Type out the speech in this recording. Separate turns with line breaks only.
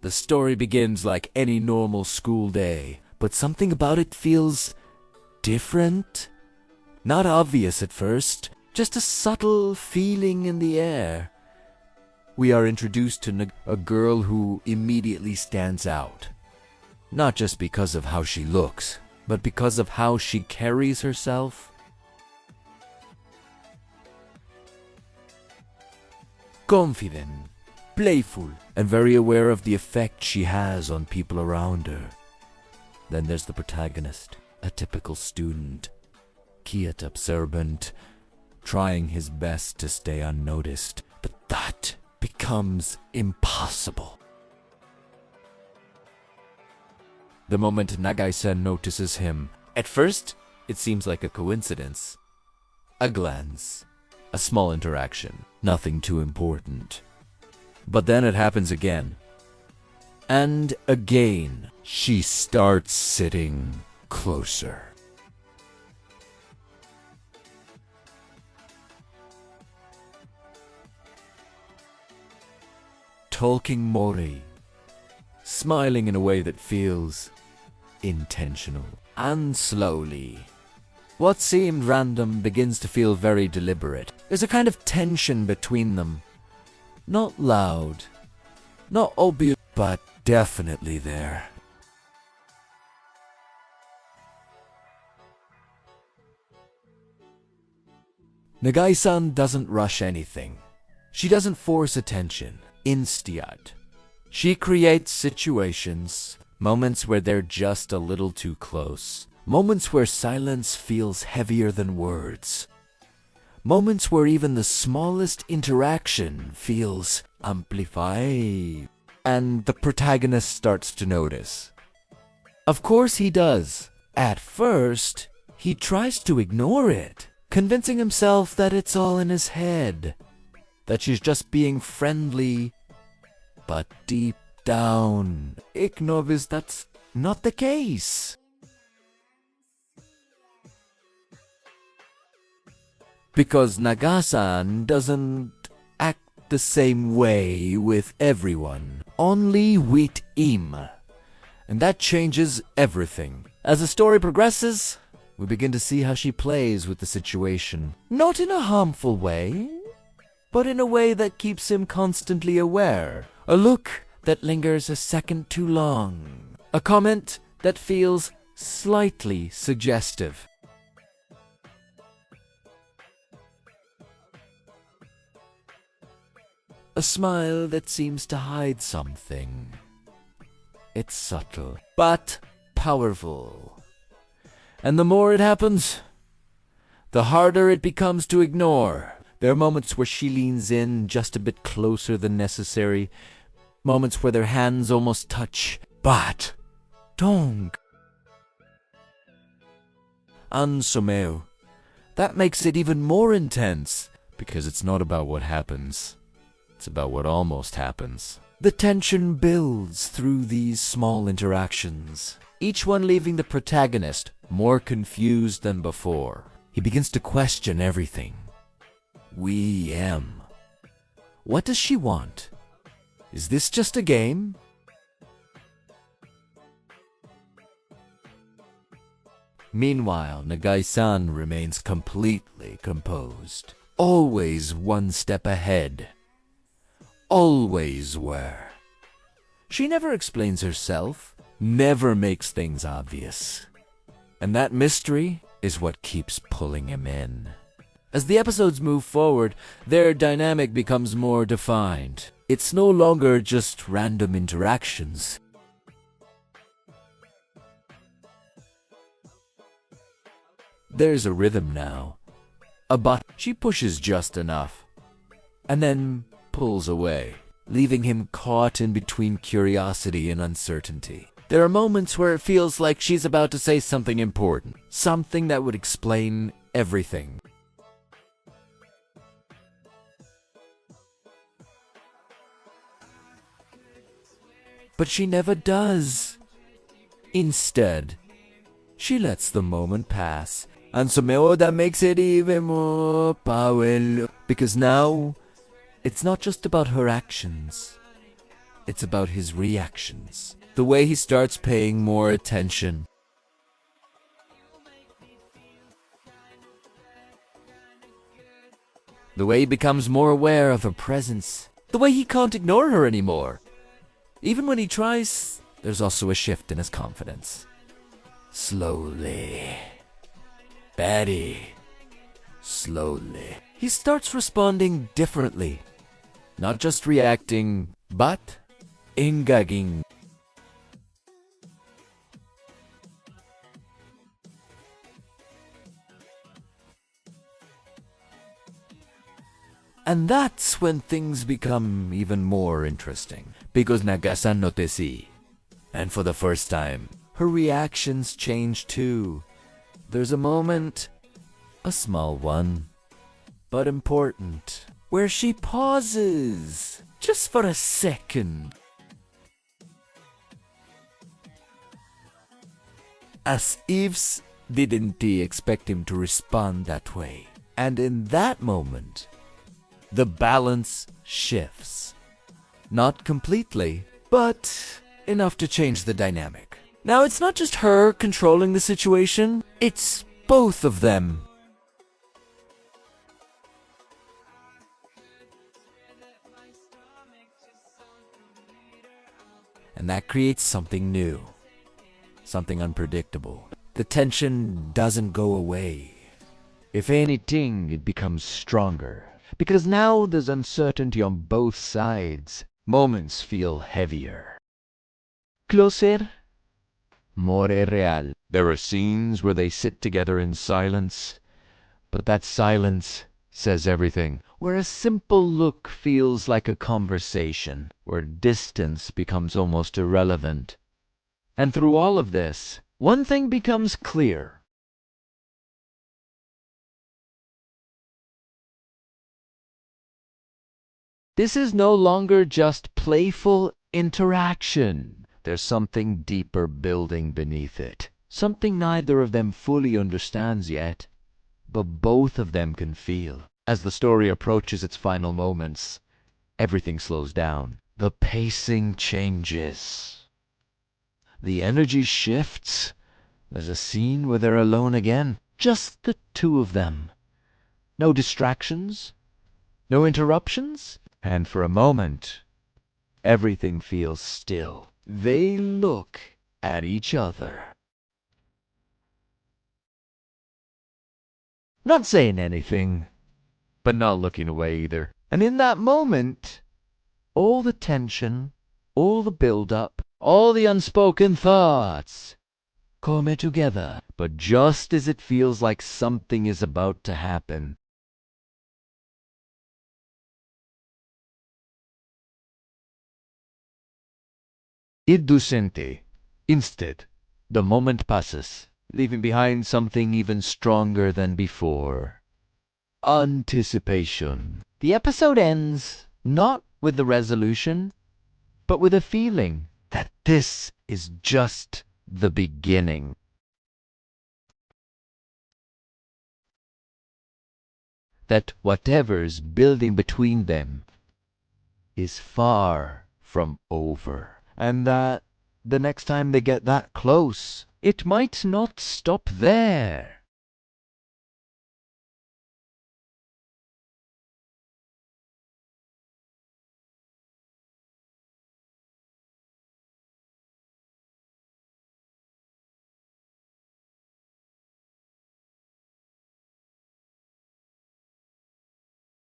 The story begins like any normal school day, but something about it feels different. Not obvious at first, just a subtle feeling in the air. We are introduced to a girl who immediately stands out. Not just because of how she looks, but because of how she carries herself. Confident, playful, and very aware of the effect she has on people around her. Then there's the protagonist, a typical student, quiet, observant, trying his best to stay unnoticed, but that becomes impossible. The moment Nagai-san notices him, at first, it seems like a coincidence. A glance, a small interaction, nothing too important. But then it happens again. And again, she starts sitting closer. Talking Mori, smiling in a way that feels intentional. And slowly, what seemed random begins to feel very deliberate. There's a kind of tension between them. Not loud, not obvious, but definitely there. Nagai-san doesn't rush anything. She doesn't force attention. Instead, she creates situations, moments where they're just a little too close. Moments where silence feels heavier than words. Moments where even the smallest interaction feels amplified. And the protagonist starts to notice. Of course he does. At first, he tries to ignore it, convincing himself that it's all in his head, that she's just being friendly. But deep down, it knows that's not the case. Because Nagai-san doesn't act the same way with everyone, only with him. And that changes everything. As the story progresses, we begin to see how she plays with the situation. Not in a harmful way, but in a way that keeps him constantly aware. A look that lingers a second too long. A comment that feels slightly suggestive. A smile that seems to hide something. It's subtle, but powerful. And the more it happens, the harder it becomes to ignore. There are moments where she leans in just a bit closer than necessary. Moments where their hands almost touch, but don't. Ansomeo. That makes it even more intense, because it's not about what happens. It's about what almost happens. The tension builds through these small interactions, each one leaving the protagonist more confused than before. He begins to question everything. We am. What does she want? Is this just a game? Meanwhile, Nagai-san remains completely composed. Always one step ahead. Always were. She never explains herself, never makes things obvious. And that mystery is what keeps pulling him in. As the episodes move forward, their dynamic becomes more defined. It's no longer just random interactions. There's a rhythm now. A button. She pushes just enough, and then pulls away, leaving him caught in between curiosity and uncertainty. There are moments where it feels like she's about to say something important, something that would explain everything. But she never does. Instead, she lets the moment pass. And somehow that makes it even more powerful. Because now, it's not just about her actions. It's about his reactions, the way he starts paying more attention. The way he becomes more aware of her presence. The way he can't ignore her anymore. Even when he tries, there's also a shift in his confidence. Slowly. Betty. Slowly. He starts responding differently. Not just reacting, but engaging. And that's when things become even more interesting. Because Nagasan no Tesi. And for the first time, her reactions change too. There's a moment, a small one, but important, where she pauses, just for a second. As if didn't he expect him to respond that way. And in that moment, the balance shifts. Not completely, but enough to change the dynamic. Now it's not just her controlling the situation, it's both of them. And that creates something new, something unpredictable. The tension doesn't go away. If anything, it becomes stronger. Because now there's uncertainty on both sides. Moments feel heavier. Closer. More real. There are scenes where they sit together in silence, but that silence says everything. Where a simple look feels like a conversation. Where distance becomes almost irrelevant. And through all of this, one thing becomes clear. This is no longer just playful interaction. There's something deeper building beneath it. Something neither of them fully understands yet, but both of them can feel. As the story approaches its final moments, everything slows down. The pacing changes. The energy shifts. There's a scene where they're alone again. Just the two of them. No distractions. No interruptions. And for a moment, everything feels still. They look at each other. Not saying anything, but not looking away either. And in that moment, all the tension, all the build-up, all the unspoken thoughts come together. But just as it feels like something is about to happen, Iddusente. Instead, the moment passes, leaving behind something even stronger than before. Anticipation. The episode ends not with the resolution, but with a feeling that this is just the beginning. That whatever's building between them is far from over. And that the next time they get that close, it might not stop there.